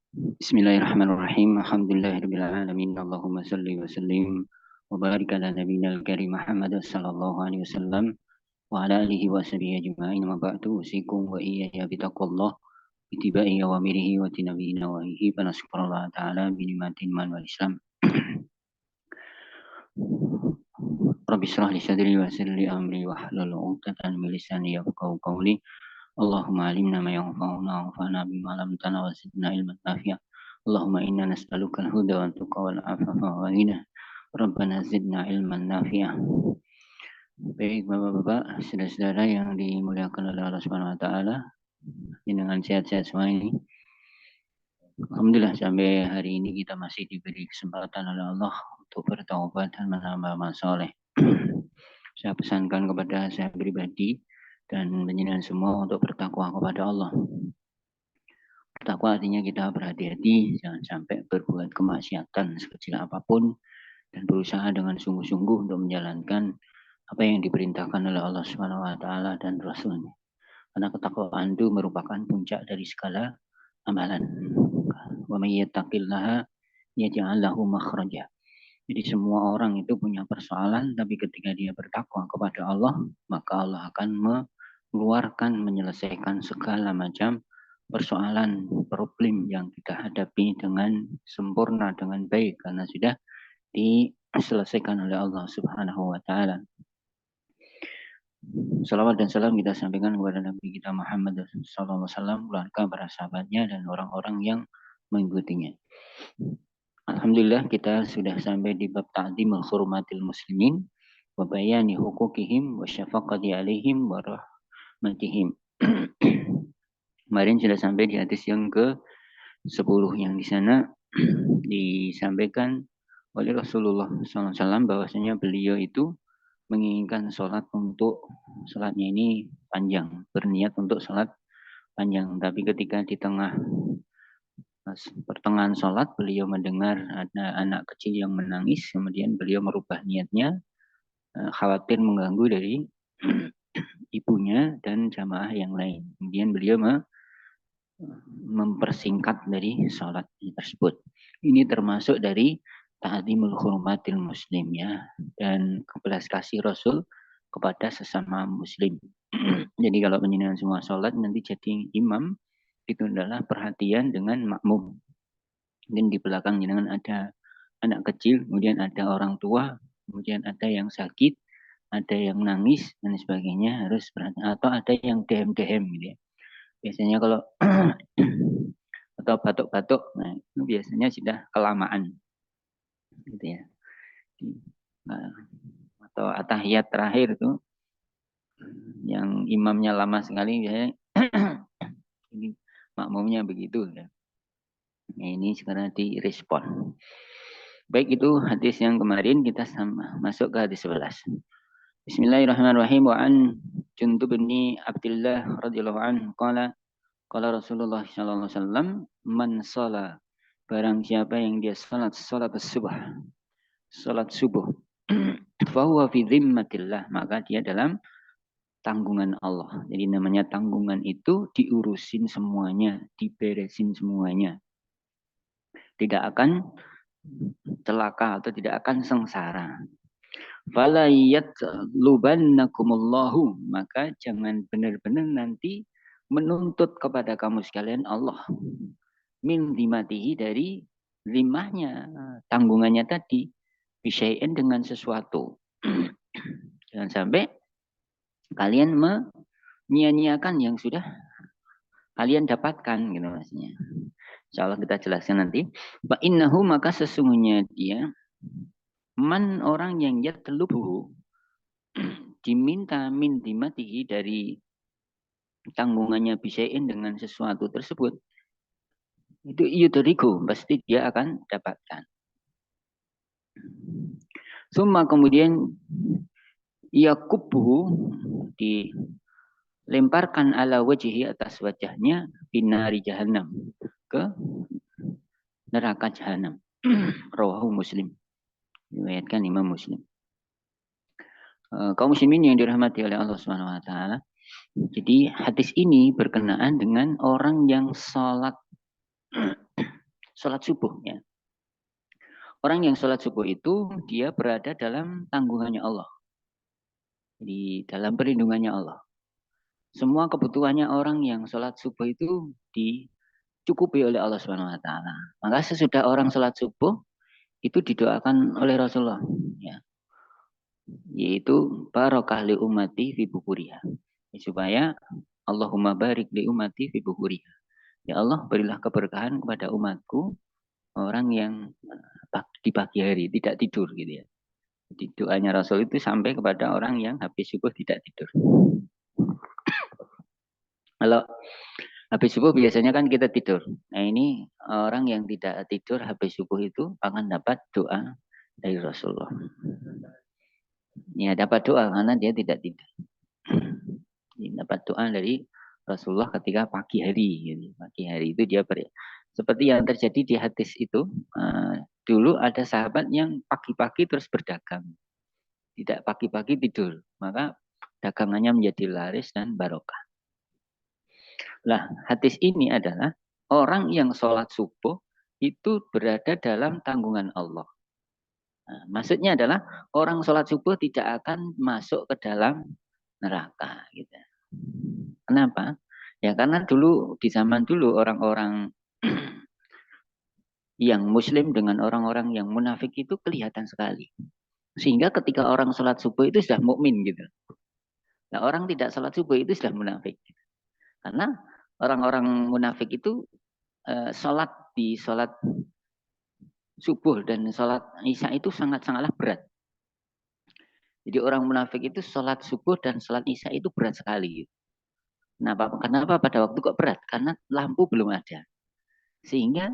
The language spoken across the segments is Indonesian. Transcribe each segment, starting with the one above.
Bismillahirrahmanirrahim. Alhamdulillahirabbil alamin. Allahumma shalli wa sallim wa barik ala nabiyil karim Muhammad sallallahu alaihi wasallam wa ala alihi wa sahbihi ajma'in. Ma ba'du, usikum wa iyaya bitaqwallah ittiba'i awamirihi wa tinabi nawahihi. Fa naskurullah ta'ala bi ni'matin man wal islam. Rabbi shrah li sadri wa yassir li amri wahlul 'uqdatam min lisani yafqahu qawli. Allahumma alimna ma yanfa'una wanfa'na bima 'allamtana wa zidna ilman nafi'a. Allahumma inna nas'aluka al-huda wa tuqa wal afafa wa ghina. Rabbana zidna ilman nafi'a. Baik Bapak-bapak, saudara-saudara yang dimuliakan oleh Allah Subhanahu wa taala, dengan sehat-sehat semua ini. Alhamdulillah sampai hari ini kita masih diberi kesempatan oleh Allah untuk bertaubat dan menambah amal soleh. Saya pesankan kepada saya pribadi dan penjenengan semua untuk bertakwa kepada Allah. Bertakwa artinya kita berhati-hati, jangan sampai berbuat kemaksiatan sekecil apapun dan berusaha dengan sungguh-sungguh untuk menjalankan apa yang diperintahkan oleh Allah Subhanahu wa taala dan Rasul-Nya. Karena ketakwaan itu merupakan puncak dari segala amalan. Wa may yattaqillaha yaj'al lahu makhraja. Jadi semua orang itu punya persoalan, tapi ketika dia bertakwa kepada Allah, maka Allah akan mengeluarkan, menyelesaikan segala macam persoalan, problem yang kita hadapi dengan sempurna, dengan baik, karena sudah diselesaikan oleh Allah Subhanahu wa taala. Salawat dan salam kita sampaikan kepada Nabi kita Muhammad sallallahu alaihi wasallam, keluarga, para sahabatnya dan orang-orang yang mengikutinya. Alhamdulillah kita sudah sampai di bab ta'zimul hurumatil muslimin wa bayani hukukihim wa syafaqati alaihim wa rahmatihim. Kemarin sudah sampai di hadis yang ke-10 yang di sana disampaikan oleh Rasulullah SAW bahwasanya beliau itu menginginkan sholatnya ini panjang, berniat untuk sholat panjang. Tapi ketika di pertengahan sholat beliau mendengar ada anak kecil yang menangis, kemudian beliau merubah niatnya, khawatir mengganggu dari ibunya dan jamaah yang lain. Kemudian beliau mempersingkat dari sholat tersebut. Ini termasuk dari ta'zimul hurumatil muslim ya, dan kebelas kasih Rasul kepada sesama muslim. Jadi kalau penjenengan semua sholat nanti jadi imam, itu adalah perhatian dengan makmum. Mungkin di belakang jenengan ada anak kecil, kemudian ada orang tua, kemudian ada yang sakit, ada yang nangis dan sebagainya, harus perhatian. Atau ada yang dehem-dehem gitu ya. Biasanya kalau atau batuk-batuk, nah itu biasanya sudah kelamaan gitu ya. Nah, atau atahiyat terakhir itu yang imamnya lama sekali biasanya ini makmumnya begitu ya. Nah, ini sekarang direspon. Baik, itu hadis yang kemarin, kita masuk ke hadis 11. Bismillahirrahmanirrahim. Wa an Jundub bin Abdullah radhiyallahu anhu qala Rasulullah sallallahu alaihi wasallam, man shala, barang siapa yang dia salat subuh fa huwa fi dhimmatillah, maka dia dalam tanggungan Allah. Jadi namanya tanggungan itu diurusin semuanya, diberesin semuanya. Tidak akan celaka atau tidak akan sengsara. Fala yatlubannakumullahu, maka jangan benar-benar nanti menuntut kepada kamu sekalian Allah min dimatihi, dari limahnya, tanggungannya tadi, bisyai'in, dengan sesuatu. Jangan sampai kalian menyia-nyiakan yang sudah kalian dapatkan gitu maksudnya. Insyaallah kita jelaskan nanti. Wa innahu, maka sesungguhnya dia, man, orang yang yatlubuhu, diminta min dimatihi, dari tanggungannya bisyai'in, dengan sesuatu tersebut, itu yudriku, pasti dia akan dapatkan. Summa, kemudian yakubuhu, dilemparkan ala wajhi, atas wajahnya, binari jahannam, ke neraka jahanam. Rawahu Muslim, diriwayatkan Imam Muslim. Kaum muslimin yang dirahmati oleh Allah Subhanahu wa taala. Jadi hadis ini berkenaan dengan orang yang sholat sholat subuh ya. Orang yang sholat subuh itu dia berada dalam tanggungannya Allah, di dalam perlindungannya Allah. Semua kebutuhannya orang yang sholat subuh itu dicukupi oleh Allah Subhanahu Wa Taala. Maka sesudah orang sholat subuh itu didoakan oleh Rasulullah, ya, yaitu barokah li ummati fi bukuriha, supaya Allahumma barik li ummati fi bukuriha. Ya Allah, berilah keberkahan kepada umatku, orang yang di pagi hari tidak tidur gitu ya. Jadi doanya Rasul itu sampai kepada orang yang habis subuh tidak tidur. Kalau habis subuh biasanya kan kita tidur. Nah ini orang yang tidak tidur habis subuh itu akan dapat doa dari Rasulullah. Ya dapat doa karena dia tidak tidur. Dapat doa dari Rasulullah ketika pagi hari. Gitu. Pagi hari itu dia seperti yang terjadi di hadis itu. Dulu ada sahabat yang pagi-pagi terus berdagang. Tidak pagi-pagi tidur. Maka dagangannya menjadi laris dan barokah. Nah, hadis ini adalah orang yang sholat subuh itu berada dalam tanggungan Allah. Nah, maksudnya adalah orang sholat subuh tidak akan masuk ke dalam neraka. Gitu. Kenapa? Ya karena dulu di zaman dulu orang-orang yang Muslim dengan orang-orang yang munafik itu kelihatan sekali. Sehingga ketika orang sholat subuh itu sudah mukmin gitu. Nah, orang tidak sholat subuh itu sudah munafik. Karena orang-orang munafik itu sholat di sholat subuh dan sholat isya itu sangat-sangatlah berat. Jadi orang munafik itu sholat subuh dan sholat isya itu berat sekali. Kenapa pada waktu kok berat? Karena lampu belum ada. Sehingga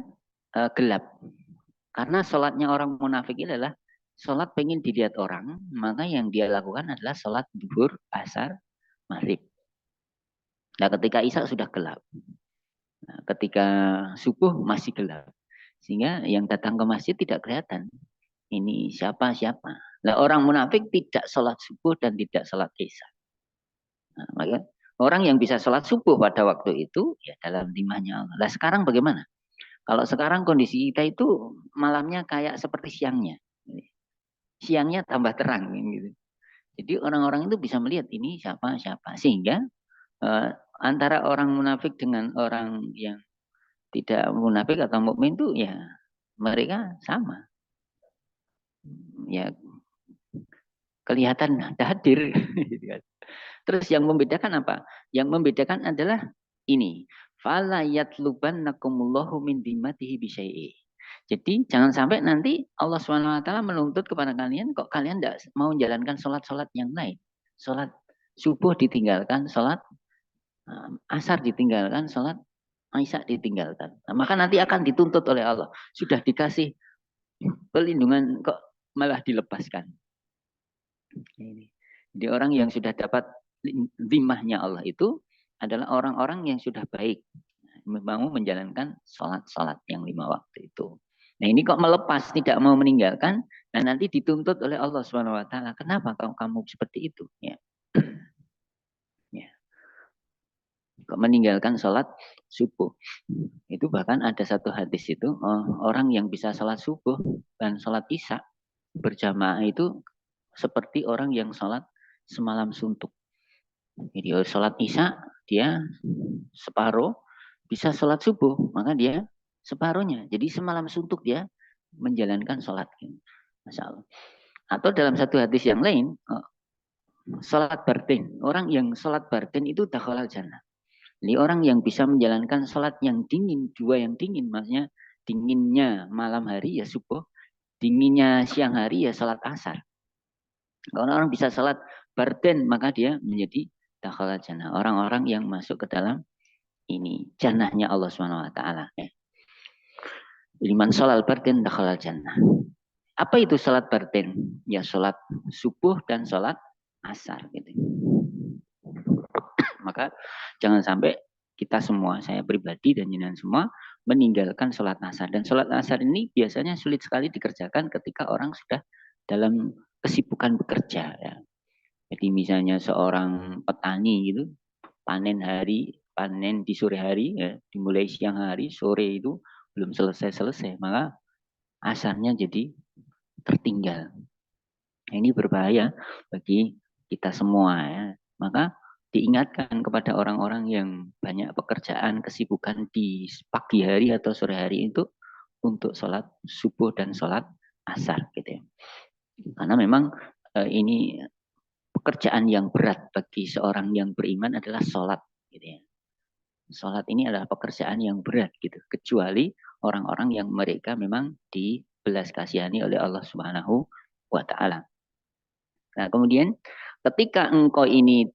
gelap. Karena sholatnya orang munafik ini adalah sholat pengen dilihat orang, maka yang dia lakukan adalah sholat duhur, asar, maghrib. Nah ketika isya sudah gelap. Nah, ketika subuh masih gelap. Sehingga yang datang ke masjid tidak kelihatan. Ini siapa-siapa. Nah, orang munafik tidak sholat subuh dan tidak sholat isya. Nah, maka orang yang bisa sholat subuh pada waktu itu ya dalam timahnya Allah. Nah sekarang bagaimana? Kalau sekarang kondisi kita itu malamnya kayak seperti siangnya. Siangnya tambah terang gitu. Jadi orang-orang itu bisa melihat ini siapa-siapa. Sehingga antara orang munafik dengan orang yang tidak munafik atau mukmin itu ya mereka sama. Ya kelihatan hadir. Terus yang membedakan apa? Yang membedakan adalah ini. Fala yatlubannakumullahu min dimatihi bisyai'i. Jadi jangan sampai nanti Allah SWT menuntut kepada kalian kok kalian tidak mau menjalankan sholat-sholat yang lain. Sholat subuh ditinggalkan, sholat asar ditinggalkan, sholat isya ditinggalkan. Nah, maka nanti akan dituntut oleh Allah. Sudah dikasih pelindungan kok malah dilepaskan. Jadi orang yang sudah dapat zimahnya Allah itu adalah orang-orang yang sudah baik. Mau menjalankan sholat-sholat yang 5 waktu itu. Nah ini kok melepas, tidak mau meninggalkan, dan nanti dituntut oleh Allah SWT. Kenapa kamu seperti itu? Ya. Ya. Kok meninggalkan sholat subuh. Itu bahkan ada satu hadis itu, orang yang bisa sholat subuh dan sholat isya berjamaah itu seperti orang yang sholat semalam suntuk. Jadi sholat isya dia separuh, bisa sholat subuh, maka dia separuhnya. Jadi semalam suntuk dia menjalankan sholat. Masya Allah. Atau dalam satu hadis yang lain, sholat bardin. Orang yang sholat bardin itu dakhalal jannah. Jadi orang yang bisa menjalankan sholat yang dingin, dua yang dingin, maksudnya dinginnya malam hari ya subuh, dinginnya siang hari ya sholat asar. Kalau orang bisa sholat bardin, maka dia menjadi dakhalal jannah. Orang-orang yang masuk ke dalam ini jannahnya Allah SWT. Liman sholal bardin dakhalal jannah. Apa itu sholat bardin? Ya sholat subuh dan sholat asar. Gitu. Maka jangan sampai kita semua, saya pribadi dan jenengan semua meninggalkan sholat asar. Dan sholat asar ini biasanya sulit sekali dikerjakan ketika orang sudah dalam kesibukan bekerja. Ya. Jadi misalnya seorang petani gitu, panen di sore hari, ya, dimulai siang hari, sore itu belum selesai-selesai, maka asarnya jadi tertinggal. Ini berbahaya bagi kita semua ya. Maka diingatkan kepada orang-orang yang banyak pekerjaan, kesibukan di pagi hari atau sore hari itu untuk sholat subuh dan sholat asar gitu ya. Karena memang ini pekerjaan yang berat bagi seorang yang beriman adalah sholat gitu ya. Sholat ini adalah pekerjaan yang berat gitu. Kecuali orang-orang yang mereka memang dibelas kasihani oleh Allah Subhanahu wa Ta'ala. Nah, kemudian ketika engkau ini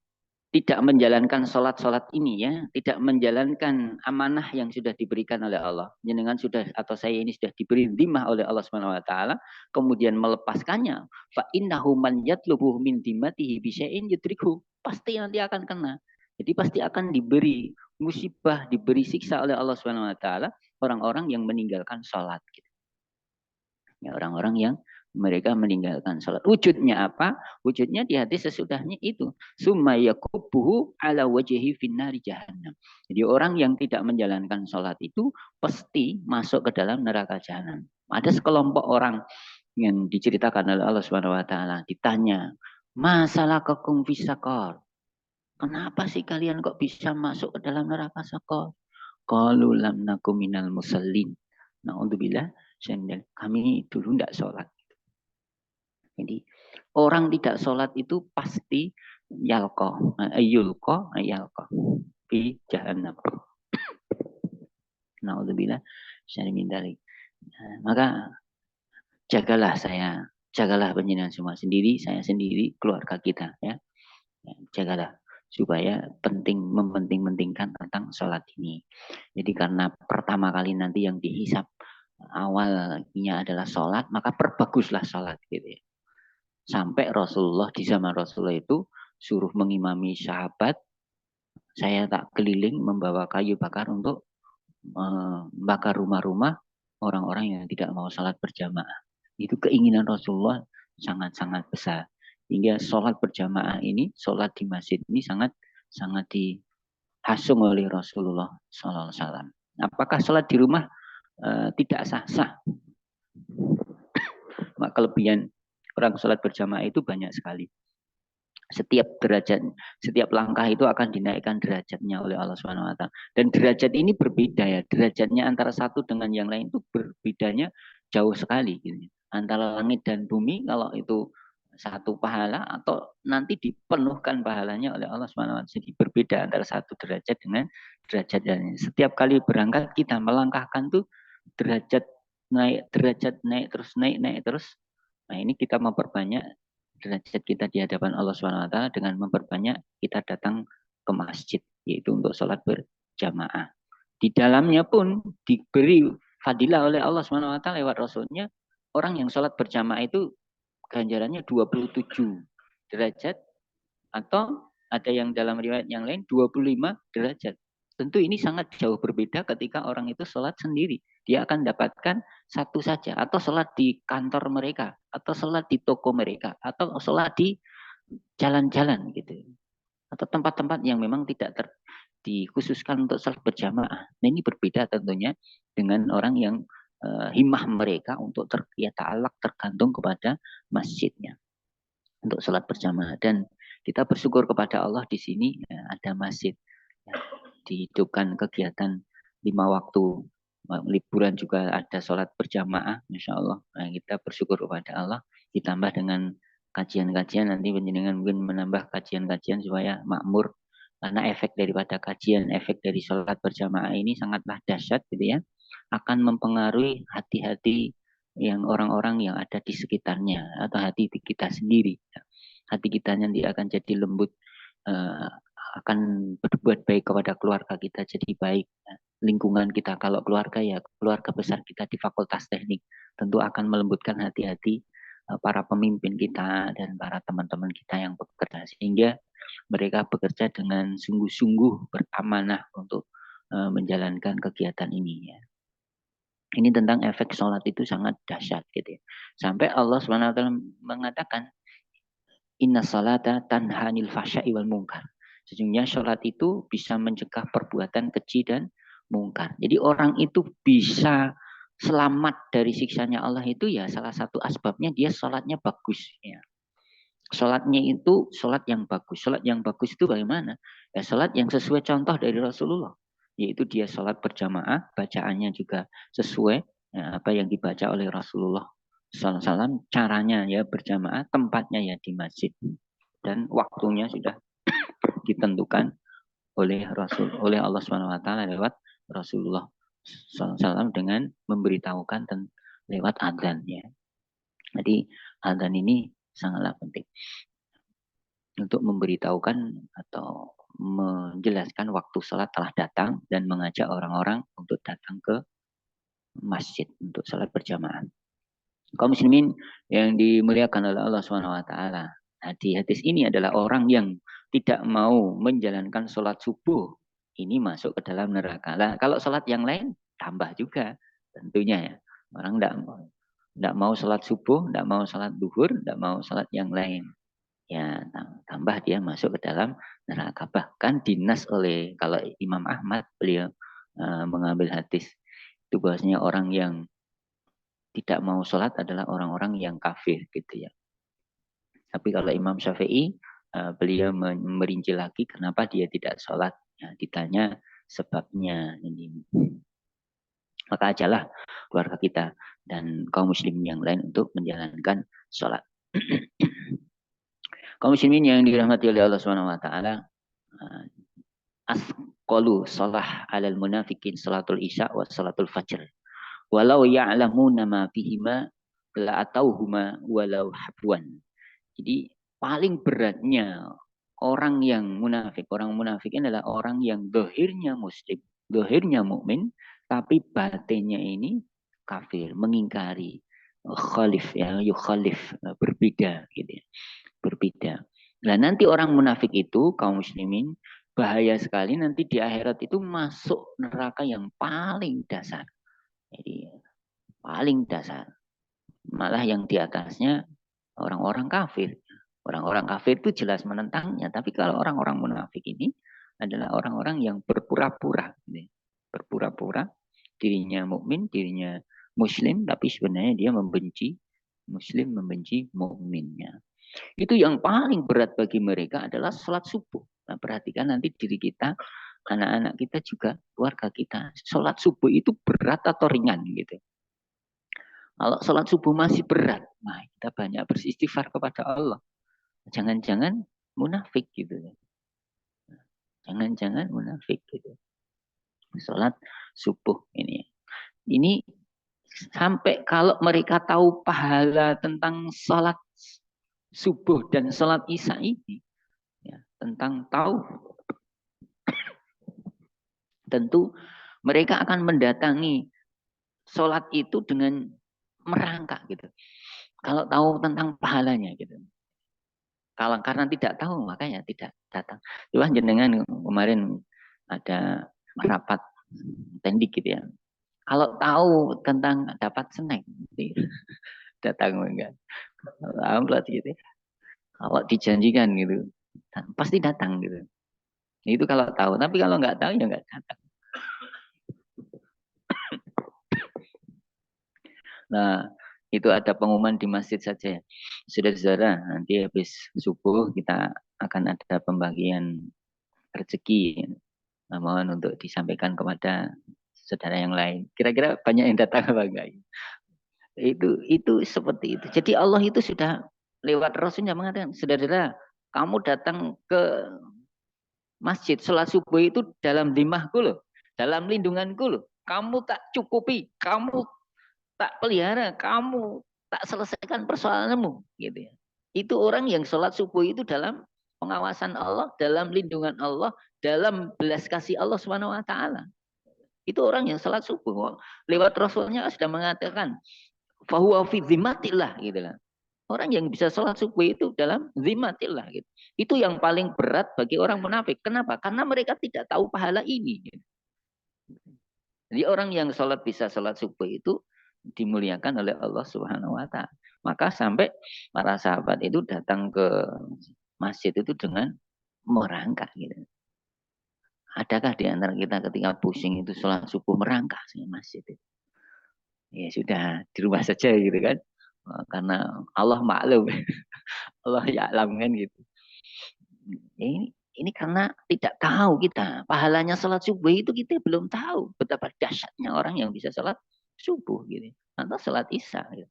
tidak menjalankan sholat-sholat ini ya, tidak menjalankan amanah yang sudah diberikan oleh Allah. Jenengan sudah atau saya ini sudah diberi dhimah oleh Allah Subhanahu wa taala, kemudian melepaskannya, fa innahu man yatlubuhu min dhimmatihi bi syai'in yudrikhu. Pasti nanti akan kena. Jadi pasti akan diberi musibah, diberi siksa oleh Allah Subhanahu wa taala orang-orang yang meninggalkan sholat gitu. Ya, orang-orang yang mereka meninggalkan sholat. Wujudnya apa? Wujudnya di hati sesudahnya itu. Summa yakubuhu ala wajhi finnari jahannam. Jadi orang yang tidak menjalankan sholat itu pasti masuk ke dalam neraka jahanam. Ada sekelompok orang yang diceritakan oleh Allah Subhanahu wa taala ditanya, "Masalah kekum fisakor?" Kenapa sih kalian kok bisa masuk ke dalam neraka sakor? Qalu lam nakum minal musallin. Na'udzubillah, kami dulu tidak sholat. Jadi orang tidak sholat itu pasti yalko, yalko di jahannam. Na'udzubillah, syaimin dalik. Maka jagalah saya, jagalah penjenengan semua sendiri, saya sendiri, keluarga kita ya. Jagalah supaya mementing-mentingkan tentang sholat ini. Jadi karena pertama kali nanti yang dihisap awalnya adalah sholat, maka perbaguslah sholat gitu ya. Sampai Rasulullah di zaman Rasulullah itu suruh mengimami sahabat, saya tak keliling membawa kayu bakar untuk membakar rumah-rumah orang-orang yang tidak mau sholat berjamaah. Itu keinginan Rasulullah sangat-sangat besar. Hingga sholat berjamaah ini, sholat di masjid ini sangat dihasung oleh Rasulullah SAW. Apakah sholat di rumah tidak sah? Maka kelebihan orang sholat berjamaah itu banyak sekali. Setiap derajat, setiap langkah itu akan dinaikkan derajatnya oleh Allah Subhanahu wa taala. Dan derajat ini berbeda ya. Derajatnya antara satu dengan yang lain itu berbedanya jauh sekali gitu. Antara langit dan bumi kalau itu satu pahala atau nanti dipenuhkan pahalanya oleh Allah Subhanahu wa taala. Jadi berbeda antara satu derajat dengan derajat lain. Setiap kali berangkat kita melangkahkan tuh derajat naik terus naik terus. Nah, ini kita memperbanyak derajat kita di hadapan Allah SWT dengan memperbanyak kita datang ke masjid, yaitu untuk sholat berjamaah. Di dalamnya pun diberi fadilah oleh Allah SWT lewat Rasulnya, orang yang sholat berjamaah itu ganjarannya 27 derajat, atau ada yang dalam riwayat yang lain 25 derajat. Tentu ini sangat jauh berbeda ketika orang itu sholat sendiri. Dia akan dapatkan satu saja. Atau sholat di kantor mereka. Atau sholat di toko mereka. Atau sholat di jalan-jalan gitu. Atau tempat-tempat yang memang tidak dikhususkan untuk sholat berjamaah. Nah, ini berbeda tentunya dengan orang yang himmah mereka untuk ta'alaq tergantung kepada masjidnya. Untuk sholat berjamaah. Dan kita bersyukur kepada Allah di sini ya, ada masjid. Ya, dihidupkan kegiatan 5 waktu. Liburan juga ada sholat berjamaah, Masya Allah. Nah, kita bersyukur kepada Allah. Ditambah dengan kajian-kajian, nanti penjenengan mungkin menambah kajian-kajian supaya makmur. Karena efek daripada kajian, efek dari sholat berjamaah ini sangatlah dahsyat gitu ya. Akan mempengaruhi hati-hati yang orang-orang yang ada di sekitarnya atau hati kita sendiri. Hati kita nanti akan jadi lembut, akan berbuat baik kepada keluarga kita jadi baik. Lingkungan kita kalau keluarga ya keluarga besar kita di Fakultas Teknik tentu akan melembutkan hati-hati para pemimpin kita dan para teman-teman kita yang bekerja sehingga mereka bekerja dengan sungguh-sungguh beramanah untuk menjalankan kegiatan ini ya. Ini tentang efek sholat itu sangat dahsyat gitu ya. Sampai Allah SWT mengatakan inna salata tanhanil fahsya'i wal munkar. Sesungguhnya sholat itu bisa mencegah perbuatan keji dan mungkar. Jadi orang itu bisa selamat dari siksanya Allah itu ya salah satu asbabnya dia sholatnya bagus. Ya. Sholatnya itu sholat yang bagus. Sholat yang bagus itu bagaimana? Ya sholat yang sesuai contoh dari Rasulullah. Yaitu dia sholat berjamaah, bacaannya juga sesuai ya, apa yang dibaca oleh Rasulullah SAW. Caranya ya berjamaah, tempatnya ya di masjid. Dan waktunya sudah ditentukan oleh Allah SWT lewat Rasulullah SAW dengan memberitahukan lewat adzan ya. Jadi adzan ini sangatlah penting untuk memberitahukan atau menjelaskan waktu sholat telah datang dan mengajak orang-orang untuk datang ke masjid untuk sholat berjamaah. Kaum muslimin yang dimuliakan oleh Allah SWT. Hadis ini adalah orang yang tidak mau menjalankan sholat subuh. Ini masuk ke dalam neraka. Lah, kalau sholat yang lain tambah juga tentunya ya. Orang tidak mau sholat subuh, tidak mau sholat duhur, tidak mau sholat yang lain. Ya tambah dia masuk ke dalam neraka. Bahkan dinas oleh kalau Imam Ahmad beliau mengambil hadis itu bahwasanya orang yang tidak mau sholat adalah orang-orang yang kafir gitu ya. Tapi kalau Imam Syafi'i beliau merinci lagi kenapa dia tidak sholat. Ya, ditanya sebabnya ini. Maka ajalah keluarga kita dan kaum muslimin yang lain untuk menjalankan sholat. Kaum muslimin yang dirahmati oleh Allah Subhanahu wa taala, asqalu shalah 'alal munafiqin salatul isya wa salatul fajr. Walau ya'lamuna ma fihima la atauhuma walau habwan. Jadi paling beratnya orang yang munafik. Orang munafik adalah orang yang dohirnya muslim, dohirnya mukmin, tapi batinnya ini kafir, mengingkari, khalif ya, yukhalif, berbeda gitu ya, berbeda. Nah nanti orang munafik itu kaum muslimin bahaya sekali nanti di akhirat itu masuk neraka yang paling dasar. Jadi paling dasar. Malah yang di atasnya orang-orang kafir. Orang-orang kafir itu jelas menentangnya. Tapi kalau orang-orang munafik ini adalah orang-orang yang berpura-pura. Berpura-pura dirinya mukmin, dirinya muslim, tapi sebenarnya dia membenci muslim, membenci mukminnya. Itu yang paling berat bagi mereka adalah sholat subuh. Nah, perhatikan nanti diri kita, anak-anak kita juga, keluarga kita. Sholat subuh itu berat atau ringan gitu. Kalau sholat subuh masih berat, nah kita banyak beristighfar kepada Allah. Jangan-jangan munafik gitu. Jangan-jangan munafik gitu. Sholat subuh ini. Ini sampai kalau mereka tahu pahala tentang sholat subuh dan sholat isya ini, ya, tentang tahu, tentu mereka akan mendatangi sholat itu dengan merangkak gitu. Kalau tahu tentang pahalanya gitu. Kalau karena tidak tahu makanya tidak datang. Coba jenengan kemarin ada rapat tendik gitu ya. Kalau tahu tentang dapat snack, datang enggak? Amplot gitu. Kalau dijanjikan gitu, pasti datang gitu. Itu kalau tahu. Tapi kalau nggak tahu ya nggak datang. Nah, itu ada pengumuman di masjid saja. Saudara-saudara, nanti habis subuh kita akan ada pembagian rezeki. Nah, mohon untuk disampaikan kepada saudara yang lain. Kira-kira banyak yang datang apa enggak? Itu seperti itu. Jadi Allah itu sudah lewat Rasulnya mengatakan, saudara, kamu datang ke masjid sholat subuh itu dalam dimahku loh, dalam lindunganku loh. Kamu tak cukupi, kamu tak pelihara, kamu tak selesaikan persoalanmu, gitu ya. Itu orang yang sholat subuh itu dalam pengawasan Allah, dalam lindungan Allah, dalam belas kasih Allah Subhanahu wa taala. Itu orang yang sholat subuh. Lewat Rasulnya sudah mengatakan, fahuwa fi zimatillah gitu lah. Orang yang bisa sholat subuh itu dalam zimatillah gitu. Itu yang paling berat bagi orang munafik. Kenapa? Karena mereka tidak tahu pahala ini. Gitu. Jadi orang yang sholat bisa sholat subuh itu dimuliakan oleh Allah Subhanahu wa taala. Maka sampai para sahabat itu datang ke masjid itu dengan merangkak gitu. Adakah di antara kita ketika pusing itu sholat subuh merangkak ke masjid? Ya sudah di rumah saja gitu kan. Karena Allah maklum, Allah ya'lam kan gitu. Ya ini karena tidak tahu kita pahalanya sholat subuh itu kita belum tahu betapa dahsyatnya orang yang bisa sholat subuh gitu atau sholat isya gitu.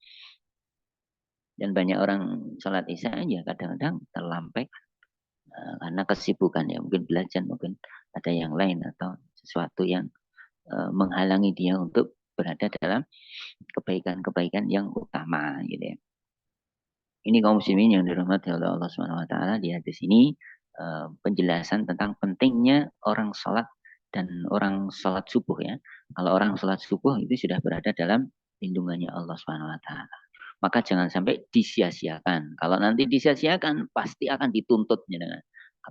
Dan banyak orang sholat isya aja kadang-kadang terlampai karena kesibukan ya mungkin belajar mungkin ada yang lain atau sesuatu yang menghalangi dia untuk berada dalam kebaikan-kebaikan yang utama gitu ya. Ini kaum muslimin yang dirahmati oleh Allah Subhanahu wa taala, di hadis ini penjelasan tentang pentingnya orang salat dan orang salat subuh ya. Kalau orang salat subuh itu sudah berada dalam lindungannya Allah Subhanahu wa taala. Maka jangan sampai disia-siakan. Kalau nanti disia-siakan pasti akan dituntut ya.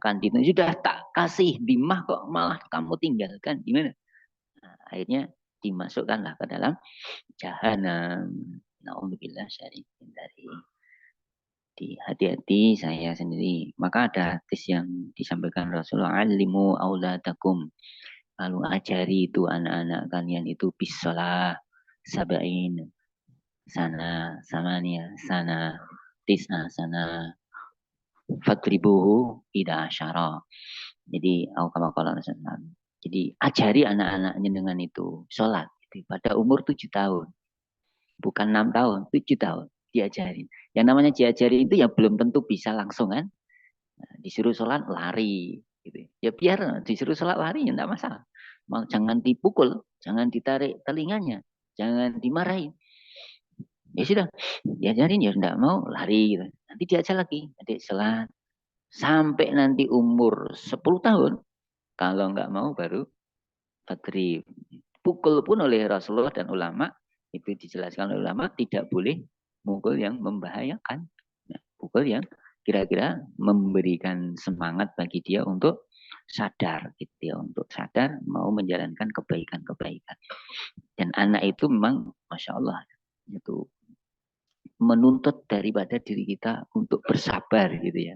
Akan dituntut sudah tak kasih dimah kok malah kamu tinggalkan. Gimana? Nah, akhirnya dimasukkanlah ke dalam jahanam. Nauzubillah syarifin dari hati-hati saya sendiri. Maka ada hadis yang disampaikan Rasulullah, alimu auladakum. Lalu ajari itu anak-anak kalian itu bisalah sabain sana samania sana tisna sana fatribuhu ida asyara. Jadi jadi ajari anak-anaknya dengan itu sholat gitu, pada umur 7 tahun, bukan 6 tahun, 7 tahun diajarin. Yang namanya diajari itu ya belum tentu bisa langsung kan. Nah, disuruh sholat lari gitu. Ya biar disuruh sholat lari ya enggak masalah. Mau jangan dipukul, jangan ditarik telinganya, jangan dimarahin. Ya sudah, diajarin ya enggak mau lari gitu. Nanti diajar lagi, adik sholat sampai nanti umur 10 tahun. Kalau enggak mau baru takrib. Pukul pun oleh Rasulullah dan ulama itu dijelaskan oleh ulama tidak boleh mukul yang membahayakan. Nah, pukul yang kira-kira memberikan semangat bagi dia untuk sadar gitu ya, untuk sadar mau menjalankan kebaikan-kebaikan. Dan anak itu memang masya Allah itu menuntut daripada diri kita untuk bersabar gitu ya.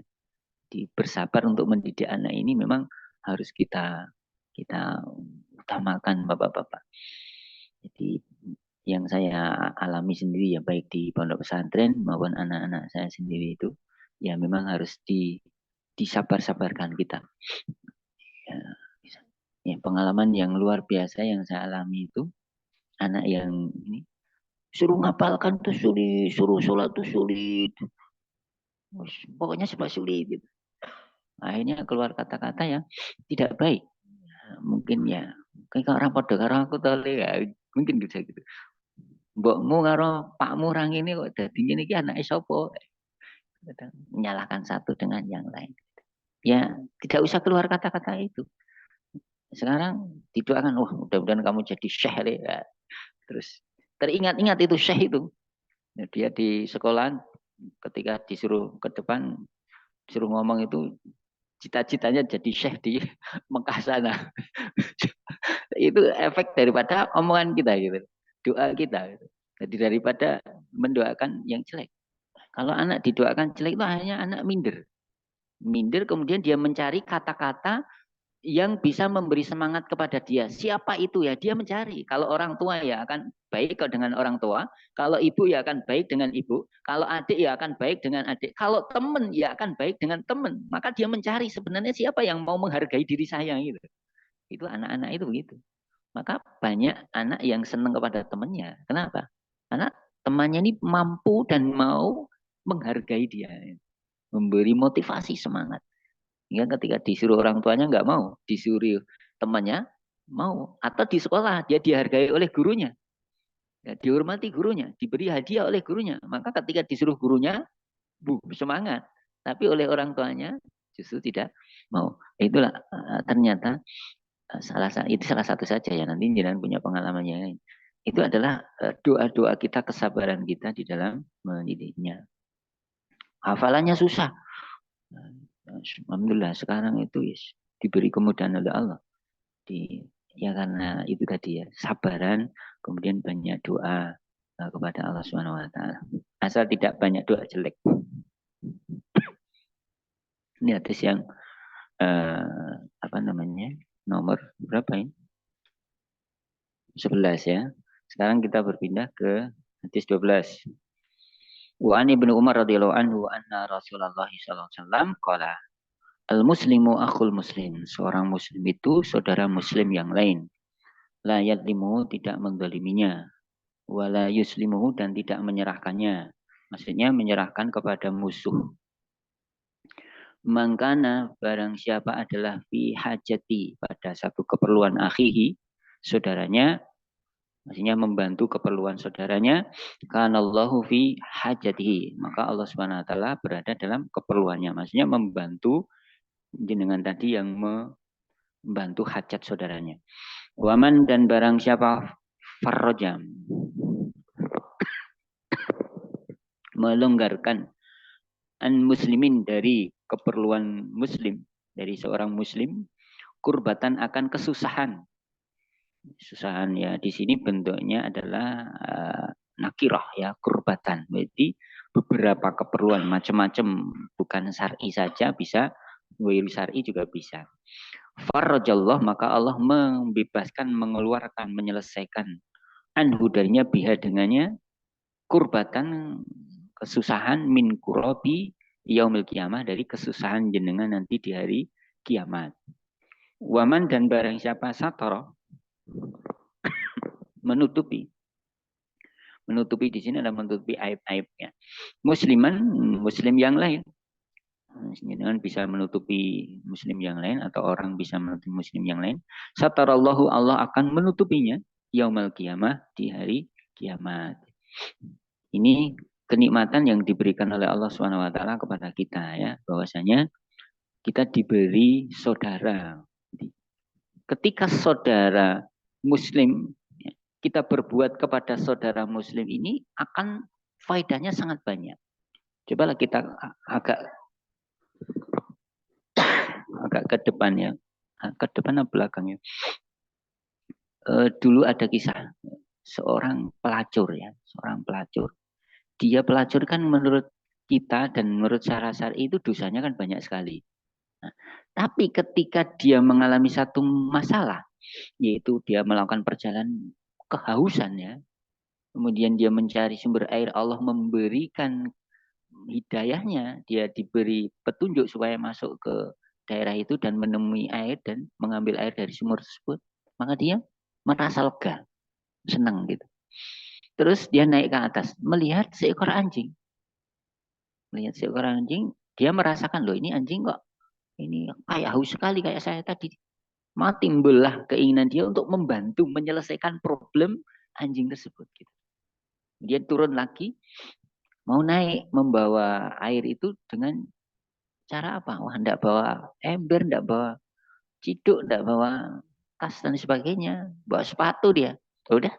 Bersabar untuk mendidik anak ini memang harus kita kita utamakan bapak-bapak. Jadi yang saya alami sendiri ya baik di pondok pesantren maupun anak-anak saya sendiri itu ya memang harus disabar-sabarkan kita. Ya, ya, pengalaman yang luar biasa yang saya alami itu anak yang ini suruh ngapalkan tuh sulit, suruh sholat tuh sulit, pokoknya sebab sulit gitu. Akhirnya keluar kata-kata yang tidak baik. Mungkin ya kayak orang pada karo aku tole ya mungkin bisa gitu. Mbokmu karo pakmu orang ini kok dadi ngene iki anake sapa? Menyalahkan satu dengan yang lain. Ya, tidak usah keluar kata-kata itu. Sekarang didoakan, wah mudah-mudahan kamu jadi syekh ya. Terus teringat-ingat itu syekh itu. Nah, dia di sekolah ketika disuruh ke depan, disuruh ngomong itu cita-citanya jadi syekh di Mekah sana. Itu efek daripada omongan kita gitu. Doa kita gitu. Jadi daripada mendoakan yang jelek. Kalau anak didoakan jelek itu hanya anak minder. Minder kemudian dia mencari kata-kata yang bisa memberi semangat kepada dia. Siapa itu ya? Dia mencari. Kalau orang tua ya akan baik dengan orang tua. Kalau ibu ya akan baik dengan ibu. Kalau adik ya akan baik dengan adik. Kalau teman ya akan baik dengan teman. Maka dia mencari sebenarnya siapa yang mau menghargai diri saya gitu. Itu anak-anak itu begitu. Maka banyak anak yang senang kepada temannya. Kenapa? Karena temannya ini mampu dan mau menghargai dia. Memberi motivasi semangat. Ya, ketika disuruh orang tuanya nggak mau, disuruh temannya mau. Atau di sekolah dia dihargai oleh gurunya, ya, dihormati gurunya, diberi hadiah oleh gurunya. Maka ketika disuruh gurunya, semangat. Tapi oleh orang tuanya justru tidak mau. Itulah ternyata itu salah satu saja ya. Nanti jangan punya pengalaman yang lain. Itu adalah doa-doa kita, kesabaran kita di dalam mendidiknya. Hafalannya susah. Alhamdulillah sekarang itu yes, diberi kemudahan oleh Allah. Ya karena itu tadi ya sabaran, kemudian banyak doa kepada Allah Subhanahu Wa Taala. Asal tidak banyak doa jelek. Ini hadis yang apa namanya nomor berapa ini? 11 ya. Sekarang kita berpindah ke hadis 12. Wa an Ibnu Umar radhiyallahu anhu anna Rasulullah sallallahu alaihi wasallam qala al-muslimu akhul muslim. Seorang muslim itu saudara muslim yang lain. La yadlimu, tidak mendoliminya. Wala yuslimuhu, dan tidak menyerahkannya. Maksudnya menyerahkan kepada musuh. Mangkana, barang siapa adalah fi hajati, pada satu keperluan akhihi, saudaranya, maksudnya membantu keperluan saudaranya, kanallahu fi hajatihi, maka Allah Subhanahu wa taala berada dalam keperluannya. Maksudnya membantu jenengan tadi yang membantu hajat saudaranya. Waman, dan barang siapa farrojam, melonggarkan an muslimin, dari keperluan muslim, dari seorang muslim, kurbatan, akan kesusahan. Kesusahan ya di sini bentuknya adalah nakirah ya, kurbatan. Berarti beberapa keperluan macam-macam, bukan syar'i saja, bisa wiri syar'i juga bisa. Farajallah, maka Allah membebaskan, mengeluarkan, menyelesaikan anhu, darinya, biha, dengannya, kurbatan, kesusahan, min kurobi yaumil kiamah, dari kesusahan jenengan nanti di hari kiamat. Waman, dan barang siapa satara, menutupi di sini adalah menutupi aib-aibnya. Musliman, muslim yang lain. Dengan bisa menutupi muslim yang lain, atau orang bisa menutupi muslim yang lain. Satarallahu, Allah akan menutupinya yaumal kiamah, di hari kiamat. Ini kenikmatan yang diberikan oleh Allah Subhanahu wa taala kepada kita ya, bahwasanya kita diberi saudara. Ketika saudara muslim, kita berbuat kepada saudara muslim ini, akan faedahnya sangat banyak. Cobalah kita agak ke depan ya. Ke depan atau belakang ya. Dulu ada kisah seorang pelacur ya, seorang pelacur. Dia pelacur kan menurut kita dan menurut syara-syari itu dosanya kan banyak sekali. Nah, tapi ketika dia mengalami satu masalah, yaitu dia melakukan perjalanan kehausan ya, kemudian dia mencari sumber air, Allah memberikan hidayahnya, dia diberi petunjuk supaya masuk ke daerah itu dan menemui air dan mengambil air dari sumur tersebut, maka dia merasa lega, senang gitu. Terus dia naik ke atas, melihat seekor anjing. Melihat seekor anjing, dia merasakan, loh ini anjing kok ini kayak haus sekali kayak saya tadi. Maka timbullah keinginan dia untuk membantu menyelesaikan problem anjing tersebut. Gitu. Dia turun lagi, mau naik membawa air itu dengan cara apa? Wah, enggak bawa ember, enggak bawa ciduk, enggak bawa tas dan sebagainya. Bawa sepatu dia. Udah,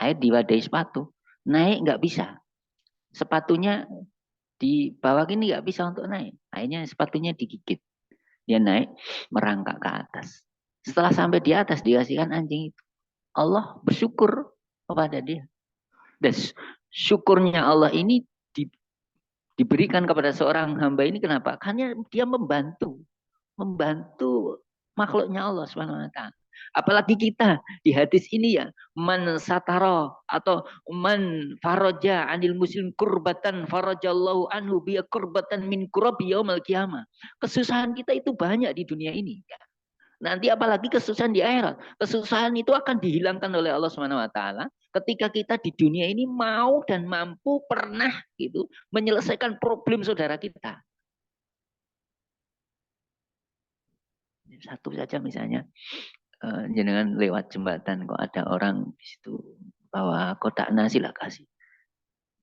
air diwadahi sepatu. Naik enggak bisa. Sepatunya di bawah ini nggak bisa untuk naik. Akhirnya sepatunya digigit. Dia naik, merangkak ke atas. Setelah sampai di atas, dikasihkan anjing itu. Allah bersyukur kepada dia. Dan syukurnya Allah ini diberikan kepada seorang hamba ini, kenapa? Karena dia membantu makhluknya Allah Subhanahu wa taala. Apalagi kita di hadis ini ya, man satara atau man faraja anil muslim kurbatan farajallahu anhu bi kurbatan min kurabi yaumil qiyamah. Kesusahan kita itu banyak di dunia ini. Nanti apalagi kesusahan di akhirat. Kesusahan itu akan dihilangkan oleh Allah Subhanahu wa taala ketika kita di dunia ini mau dan mampu pernah gitu menyelesaikan problem saudara kita. Satu saja misalnya, jenengan lewat jembatan kok ada orang di situ bawa kotak nasi lah kasih.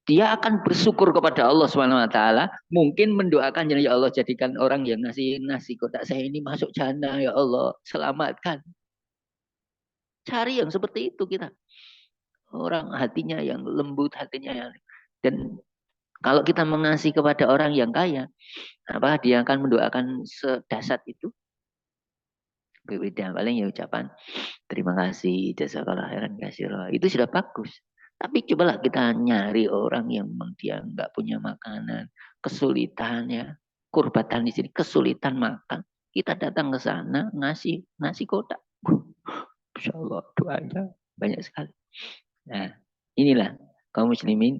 Dia akan bersyukur kepada Allah Subhanahu wa taala, mungkin mendoakan ya Allah jadikan orang yang ngasih nasi kotak saya ini masuk jannah ya Allah, selamatkan. Cari yang seperti itu kita. Orang hatinya yang lembut, hatinya yang dan kalau kita mengasihi kepada orang yang kaya, apa dia akan mendoakan sedasat itu? Berbeda, paling ya ucapan terima kasih, jazakallah khairan katsira. Itu sudah bagus. Tapi cobalah kita nyari orang yang memang dia nggak punya makanan, kesulitan ya. Kurbatan di sini kesulitan makan. Kita datang ke sana ngasih kotak. Insya Allah doanya banyak sekali. Nah, inilah kaum muslimin,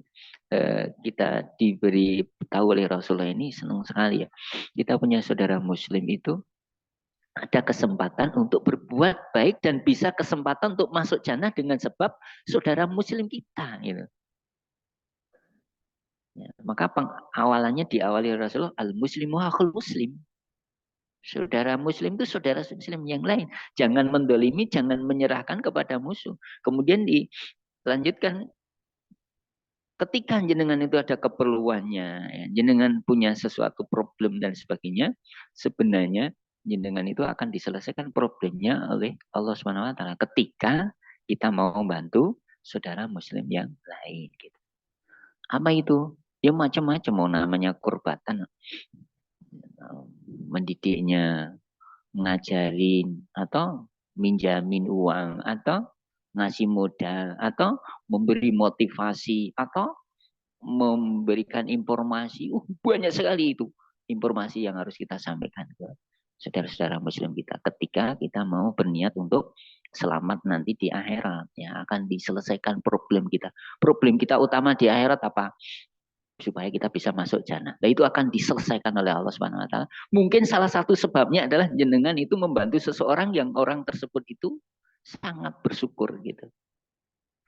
kita diberi tahu oleh Rasulullah ini senang sekali ya. Kita punya saudara muslim itu ada kesempatan untuk berbuat baik dan bisa kesempatan untuk masuk jannah dengan sebab saudara muslim kita gitu. Ya, maka awalannya diawali Rasulullah, al muslimu akhul muslim. Saudara muslim itu saudara muslim yang lain. Jangan mendolimi, jangan menyerahkan kepada musuh. Kemudian dilanjutkan, ketika jenengan itu ada keperluannya, ya, jenengan punya sesuatu problem dan sebagainya, sebenarnya jenengan itu akan diselesaikan problemnya oleh Allah Subhanahu wa taala ketika kita mau membantu saudara muslim yang lain gitu. Apa itu? Ya macam-macam, mau namanya kurbatan, mendidiknya, ngajarin, atau minjamin uang, atau ngasih modal, atau memberi motivasi, atau memberikan informasi. Banyak sekali itu informasi yang harus kita sampaikan ke saudara-saudara muslim kita ketika kita mau berniat untuk selamat nanti di akhirat, ya akan diselesaikan problem kita. Problem kita utama di akhirat apa? Supaya kita bisa masuk jannah. Nah, itu akan diselesaikan oleh Allah Subhanahu wa taala. Mungkin salah satu sebabnya adalah jenengan itu membantu seseorang yang orang tersebut itu sangat bersyukur gitu.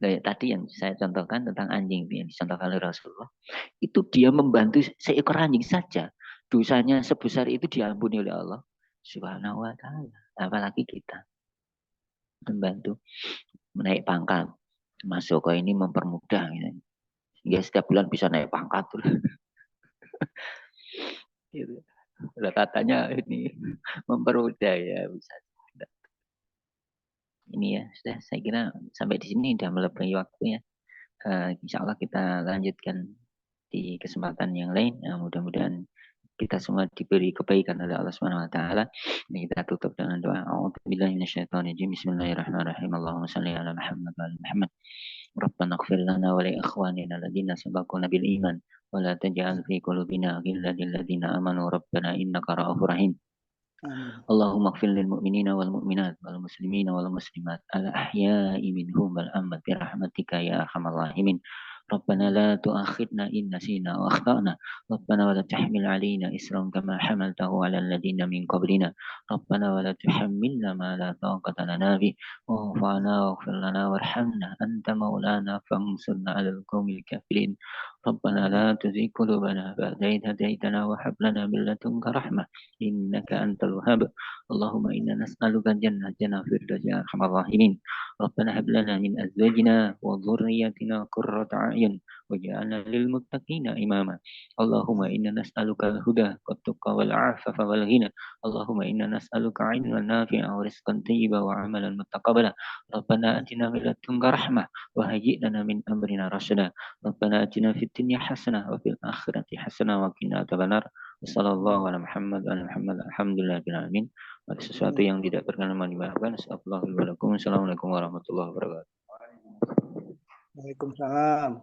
Kayak tadi yang saya contohkan tentang anjing yang dicontohkan oleh Rasulullah, itu dia membantu seekor anjing saja, dosanya sebesar itu diampuni oleh Allah Subhanahu wa taala. Apalagi kita membantu menaik pangkat, masuk ke ini mempermudah gitu. Hingga setiap bulan bisa naik pangkat tuh. Gitu. Udah katanya ini mempermudah ya bisa. Ini ya sudah, saya kira sampai di sini sudah melebihi waktu ya. Insya Allah kita lanjutkan di kesempatan yang lain. Mudah-mudahan kita semua diberi kebaikan oleh Allah Subhanahu wa taala. Ini kita tutup dengan doa. A'udzubillahi minasyaitonirrajim. Bismillahirrahmanirrahim. Allahumma shalli ala Muhammad wa ala Muhammad. Rabbana ighfir lana wa li ikhwanina alladziina sabaquna bil iman wa la taj'al fi qulubina ghillan lil ladzina amanu rabbana innaka ra'ufur rahim. اللهم اغفر للمؤمنين والمؤمنات والمسلمين والمسلمات الأحياء منهم والأموات برحمتك يا أرحم الراحمين. ربنا لا تؤاخذنا إن نسينا وأخطأنا. ربنا ولا تحمل علينا إسرا كما حملته على الذين من قبلنا. ربنا ولا تحملنا ما لا طاقة لنا به واعف عنا واغفر لنا وارحمنا أنت مولانا فانصرنا على القوم الكافرين. ربنا لا تزغ قلوبنا بعد إذ هديتنا وهب لنا من لدنك رحمة إنك أنت الوهاب. اللهم إنا نسألك الجنة جنة الفردوس يا أرحم الراحمين. ربنا هب لنا من أزواجنا وذرياتنا قرة أعين واجعلنا للمتقين إماما. اللهم إنا نسألك الهدى والتقى والعفاف والغنى. اللهم إنا نسألك علما نافعا ورزقا طيبا وعملا متقبلا. ربنا آتنا من لدنك رحمة وهيئ لنا من أمرنا رشدا. ربنا آتنا في الدنيا حسنة وفي الآخرة حسنة وقنا عذاب النار. Wassallallahu ala Muhammad wa ala Muhammad. Alhamdulillahirabbil alamin. Ada sesuatu yang tidak berkenan dimaafkan. Astagfirullahaladzim. Assalamualaikum warahmatullahi wabarakatuh. Waalaikumsalam.